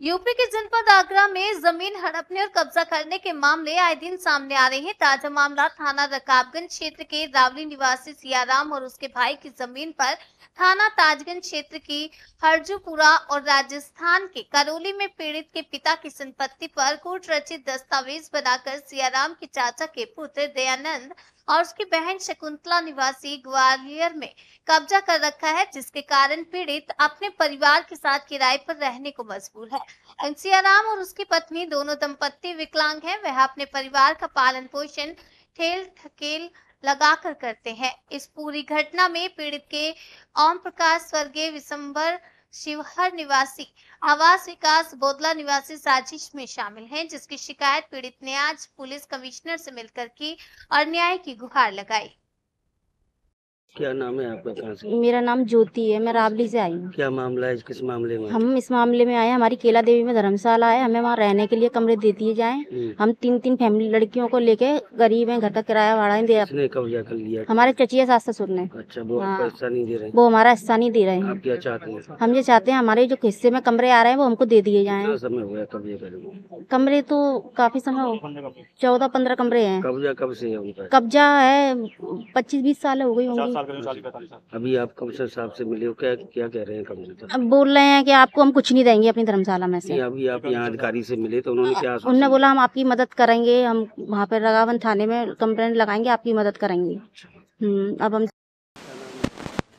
UP के जनपद आगरा में जमीन हड़पने और कब्जा करने के मामले आए दिन सामने आ रहे हैं। ताजा मामला थाना रकाबगंज क्षेत्र के रावली निवासी सियाराम और उसके भाई की जमीन पर थाना ताजगंज क्षेत्र की हरजूपुरा और राजस्थान के करौली में पीड़ित के पिता की संपत्ति पर कोर्ट रचित दस्तावेज बनाकर सियाराम के चाचा के पुत्र दयानंद और उसकी बहन शकुंतला निवासी ग्वालियर में कब्जा कर रखा है, जिसके कारण पीड़ित अपने परिवार के साथ किराए पर रहने को मजबूर है। सियाराम और उसकी पत्नी दोनों दंपत्ति विकलांग हैं। वह अपने परिवार का पालन पोषण ठेल ठकेल लगाकर करते हैं। इस पूरी घटना में पीड़ित के ओम प्रकाश स्वर्गीय विशंबर शिवहर निवासी आवास विकास बोदला निवासी साजिश में शामिल हैं, जिसकी शिकायत पीड़ित ने आज पुलिस कमिश्नर से मिलकर की और न्याय की गुहार लगाई। क्या नाम है आपका? कहाँ से? मेरा नाम ज्योति है, मैं रावली से आई हूँ। क्या मामला है? किस मामले में? हम इस मामले में आए, हमारी केला देवी में धर्मशाला है, हमें वहाँ रहने के लिए कमरे दे दिए जाएं। हम तीन फैमिली लड़कियों को लेके गरीब हैं, घर का किराया भाड़ा नहीं दे रहे। किसने कब्जा कर लिया? हमारे चचिया सास ससुर ने। अच्छा, वो आपको हिस्सा नहीं दे रहे? वो हमारा हिस्सा नहीं दे रहे हैं। आप क्या चाहते हैं? हम ये चाहते हैं हमारे जो हिस्से में कमरे आ रहे हैं वो हमको दे दिए जाएं। कितना समय हुआ कब्जे करे? कमरे तो काफी समय हो, 14-15 कमरे हैं। कब्जा कब से है उनका? कब्जा है 25-20 साल हो गई होंगी। अभी आप कमिश्नर साहब से मिले हो, क्या क्या कह रहे हैं कमिश्नर? अब बोल रहे हैं कि आपको हम कुछ नहीं देंगे अपनी धर्मशाला में से। अभी आप यहाँ अधिकारी से मिले तो उन्होंने क्या? उन्होंने बोला हम आपकी मदद करेंगे, हम वहाँ पे रकाबगंज थाने में कंप्लेंट लगाएंगे, आपकी मदद करेंगे। अब हम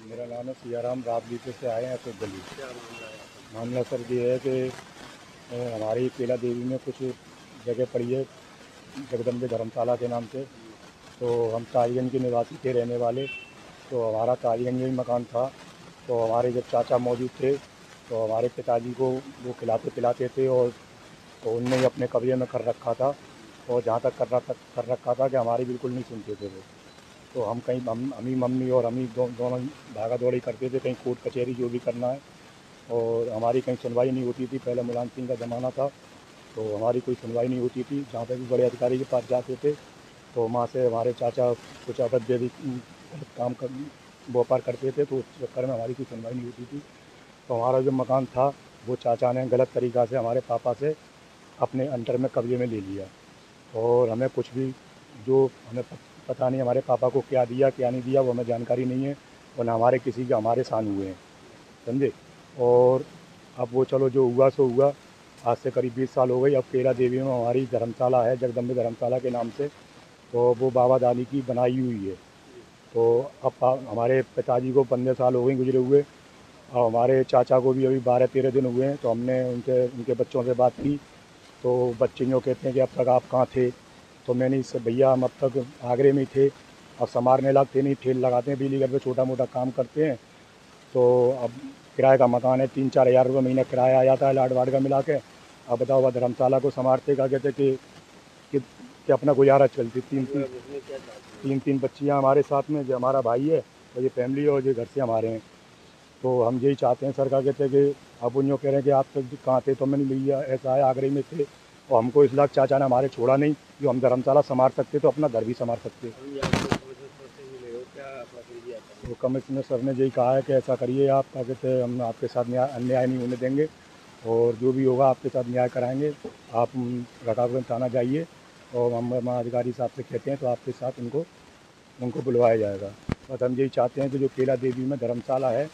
मेरा नाम है सियाराम, रावली से आए हैं। तो गली मामला सर ये है कि हमारी केला देवी में कुछ जगह पड़ी है जगदम्बे धर्मशाला के नाम से। तो हम ताजगंज के निवासी थे रहने वाले। तो हमारा ताजगंज में मकान था। तो हमारे जब चाचा मौजूद थे तो हमारे पिताजी को वो खिलाते पिलाते थे और तो उनने ही अपने कब्जे में कर रखा था। और जहाँ तक कर रखा था कि हमारी बिल्कुल नहीं सुनते थे वो। तो हम कहीं हमी मम्मी और हमी दोनों भागा दौड़ी करते थे, कहीं कोर्ट कचहरी जो भी करना है। और हमारी कहीं सुनवाई नहीं होती थी। पहले मुलायम सिंह का ज़माना था तो हमारी कोई सुनवाई नहीं होती थी। जहाँ पे भी बड़े अधिकारी के पास जाते थे तो वहाँ से हमारे चाचा कुछ अवैध काम कर व्यापार करते थे, तो उस चक्कर में हमारी कोई सुनवाई नहीं होती थी। तो हमारा जो मकान था वो चाचा ने गलत तरीक़ा से हमारे पापा से अपने अंडर में कब्जे में ले लिया। और हमें कुछ भी जो हमें पता नहीं हमारे पापा को क्या दिया क्या नहीं दिया वो हमें जानकारी नहीं है। और न हमारे किसी के हमारे साथ हुए हैं, समझे। और अब वो चलो जो हुआ सो हुआ। आज से करीब 20 साल हो गई। अब केला देवी में हमारी धर्मशाला है जगदम्बे धर्मशाला के नाम से। तो वो बाबा दानी की बनाई हुई है। तो अब हमारे पिताजी को 15 साल हो गए गुजरे हुए और हमारे चाचा को भी अभी 12-13 दिन हुए हैं। तो हमने उनके बच्चों से बात की तो बच्चे यूँ कहते हैं कि अब तक आप कहाँ थे? तो मैंने इससे भैया हम अब तक आगरे में थे, अब संवारने लगते नहीं, ठेल लगाते हैं, बिजली घर पे छोटा मोटा काम करते हैं। तो अब किराए का मकान है, 3-4 हज़ार रुपये महीना किराया आ जाता है लाड वाड का मिला के। अब बताओ वह धर्मशाला को संवारते का कहते कि अपना गुजारा चलती। तीन बच्चियाँ हमारे साथ में, जो हमारा भाई है और ये फैमिली और ये घर से हमारे हैं। तो हम यही चाहते हैं सरकार कहते हैं कि अब उन कह रहे हैं कि आप तक कहाँ थे? तो मैंने भैया ऐसा है आगरे में थे और हमको इस लाख चाचा ने हमारे छोड़ा नहीं। जो हम धर्मशाला संभाल सकते तो अपना घर भी संभाल सकते। तो कमिश्नर सर ने यही कहा है कि ऐसा करिए आप, क्या कहते हैं, हम आपके साथ अन्याय नहीं होने देंगे और जो भी होगा आपके साथ न्याय कराएंगे। आप रकाबगंज थाना जाइए और हम अधिकारी साहब से कहते हैं तो आपके साथ उनको बुलवाया जाएगा। बस हम यही चाहते हैं कि जो केला देवी में धर्मशाला है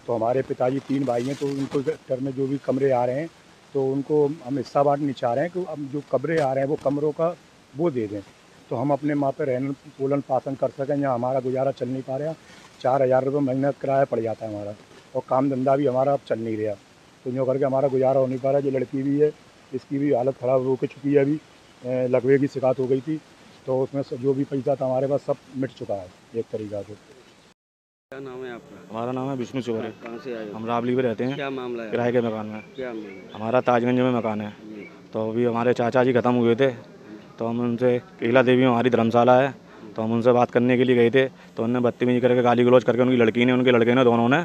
तो हमारे पिताजी 3 भाई हैं, तो उनको घर में जो भी कमरे आ रहे हैं तो उनको हम हिस्सा बांट नहीं चाह रहे हैं कि अब जो कमरे आ रहे हैं वो कमरों का वो दे दें तो हम अपने माँ पे रहन पोलन पालन कर सकें। यहाँ हमारा गुजारा चल नहीं पा रहा। 4,000 रुपये महीना किराया पड़ जाता है हमारा और काम धंधा भी हमारा अब चल नहीं रहा। तो यूँ करके हमारा गुजारा हो नहीं पा रहा। जो लड़की भी है इसकी भी हालत ख़राब हो चुकी है। अभी लकवे की शिकायत हो गई थी तो उसमें जो भी पैसा था हमारे पास सब मिट चुका है एक तरीक़ा से। क्या नाम है आपका? हमारा नाम है विष्णु चौबे। कहाँ से आए? हम रावली में रहते हैं। क्या मामला है? किराए के मकान में। क्या मामला? हमारा ताजगंज में मकान है। तो अभी हमारे चाचा जी ख़त्म हुए थे तो हम उनसे, केला देवी में हमारी धर्मशाला है, तो हम उनसे बात करने के लिए गए थे तो उन्होंने बदतमीजी करके गाली गलौज करके उनकी लड़की ने उनके लड़के ने दोनों ने,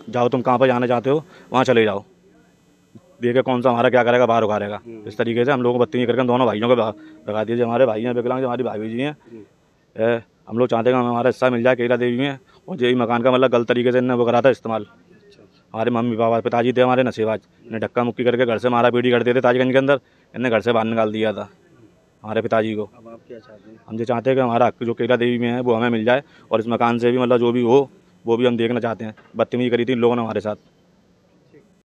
जाओ तुम कहाँ पर जाना चाहते हो वहाँ चले जाओ, देखे कौन सा हमारा क्या करेगा, बाहर उखाड़ेगा। इस तरीके से हम लोगों को बदतमीजी करके दोनों भाइयों को भगा दिए। हमारे भाई हैं विकलांग, हमारी भाभी जी हैं। हम लोग चाहते हैं कि हमें हमारा हिस्सा मिल जाए केला देवी में। और यही मकान का मतलब गलत तरीके से इन्होंने वो करा था इस्तेमाल। हमारे मम्मी पापा पिताजी थे हमारे नशेबाज, ने धक्का मुक्की करके घर से मारा पीटी करते थे ताजगंज के अंदर, इन्हें घर से बाहर निकाल दिया था हमारे पिताजी को। अब आप क्या चाहते हैं? हम ये चाहते हैं कि हमारा हक जो केला देवी में है वो हमें मिल जाए, और इस मकान से भी मतलब जो भी हो वो भी हम देखना चाहते हैं। बदतमीजी करी थी इन लोगों ने हमारे साथ।